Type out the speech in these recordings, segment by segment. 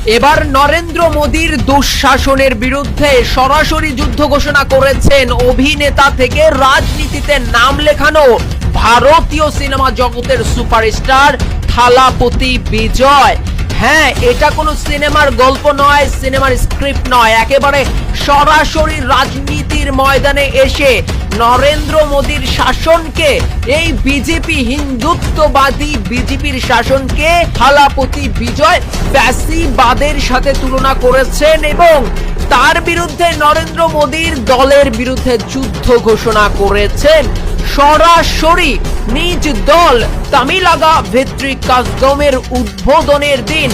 এবার নরেন্দ্র মোদীর দুঃশাসনের বিরুদ্ধে সরাসরি যুদ্ধ ঘোষণা করেছেন অভিনেতা থেকে রাজনীতিতে নাম লেখানো ভারতীয় সিনেমা জগতের সুপারস্টার থালাপতি বিজয়। হ্যাঁ, এটা কোনো সিনেমার গল্প নয়, সিনেমার স্ক্রিপ্ট নয়, একেবারে সরাসরি রাজনীতির ময়দানে এসে নরেন্দ্র মোদীর শাসনকে, এই বিজেপি হিন্দুত্ববাদী বিজেপির শাসনকে থালাপতি বিজয় ফ্যাসিবাদের সাথে তুলনা করেছেন এবং তার বিরুদ্ধে নরেন্দ্র মোদীর দলের বিরুদ্ধে যুদ্ধ ঘোষণা করেছেন। সরাসরি নিজ দল তামিলাগা ভিত্তিক কাজগমের উদ্বোধনের দিন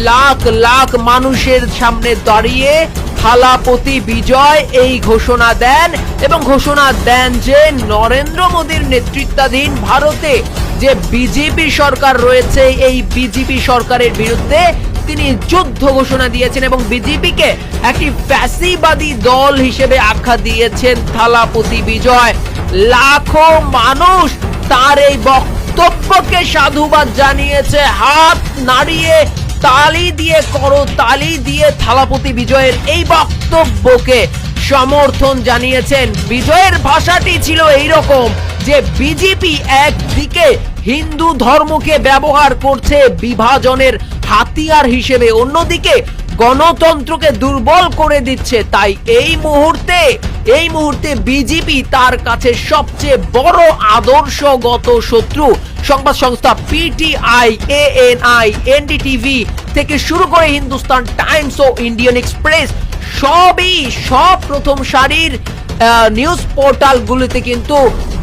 লাখ লাখ মানুষের সামনে দাঁড়িয়ে থালাপতি বিজয় এই ঘোষণা দেন এবং ঘোষণা দেন যে নরেন্দ্র মোদীর নেতৃত্বাধীন ভারতে যে বিজেপি সরকার রয়েছে, এই বিজেপি সরকারের বিরুদ্ধে তিনি যুদ্ধ ঘোষণা দিয়েছেন এবং বিজেপিকে একটি ফ্যাসিবাদী দল হিসেবে আখ্যা দিয়েছেন থালাপতি বিজয়। লাখো মানুষ তার এই বক্তব্যকে সাধুবাদ জানিয়েছে, হাত নাড়িয়ে তালি দিয়ে করতালি দিয়ে থালাপতি বিজয়ের এই বক্তব্যকে সমর্থন জানিয়েছেন। বিজয়ের ভাষাটি ছিল এইরকম যে বিজেপি একদিকে হিন্দু ধর্মকে ব্যবহার করছে বিভাজনের হাতিয়ার হিসেবে, অন্যদিকে গণতন্ত্রকে দুর্বল করে দিচ্ছে। তাই এই মুহূর্তে বিজেপি তার কাছে সবচেয়ে বড় আদর্শগত শত্রু। সংবাদ সংস্থা পিটিআই, এএনআই, এনডিটিভি থেকে শুরু করে হিন্দুস্তান টাইমস ও ইন্ডিয়ান এক্সপ্রেস সব প্রথম সারির নিউজ পোর্টালগুলিতে কিন্তু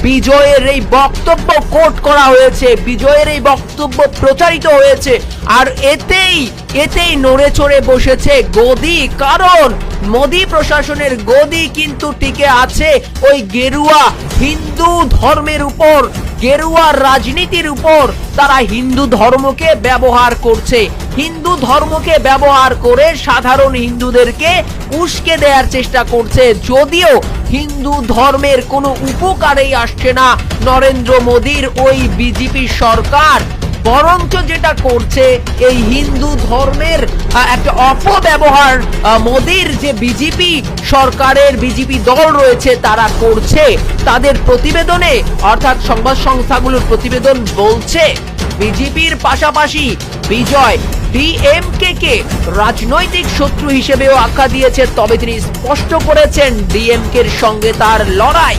বিজয়ের এই বক্তব্য কোট করা হয়েছে, বিজয়ের এই বক্তব্য প্রচারিত হয়েছে। আর এতেই নড়ে চড়ে বসেছে গদি, কারণ মোদী প্রশাসনের গদি কিন্তু টিকে আছে ওই গেরুয়া হিন্দু ধর্মের উপর, গেরুয়া রাজনীতির উপর। তারা হিন্দু ধর্মকে ব্যবহার করছে, হিন্দু ধর্মকে ব্যবহার করে সাধারণ হিন্দুদেরকে উস্কে দেওয়ার চেষ্টা করছে। যদিও হিন্দু ধর্মের কোনো উপকারেই আসছে না নরেন্দ্র মোদীর ওই বিজেপি সরকার, বরঞ্চ যেটা করছে এই হিন্দু ধর্মের একটা অপব্যবহার মোদীর যে বিজেপি সরকারের বিজেপি দল রয়েছে তারা করছে। তাদের প্রতিবেদনে, অর্থাৎ সংবাদ সংস্থাগুলোর প্রতিবেদন বলছে বিজেপির পাশাপাশি বিজয় ডিএমকে কে রাজনৈতিক শত্রু হিসেবেও আখ্যা দিয়েছে। তবে তিনি স্পষ্ট করেছেন ডিএমকের সঙ্গে তার লড়াই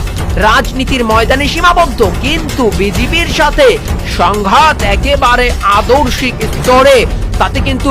রাজনীতির ময়দানে সীমাবদ্ধ, কিন্তু বিজেপির সাথে সংঘাত একেবারে আদর্শিক স্তরে। তাতে কিন্তু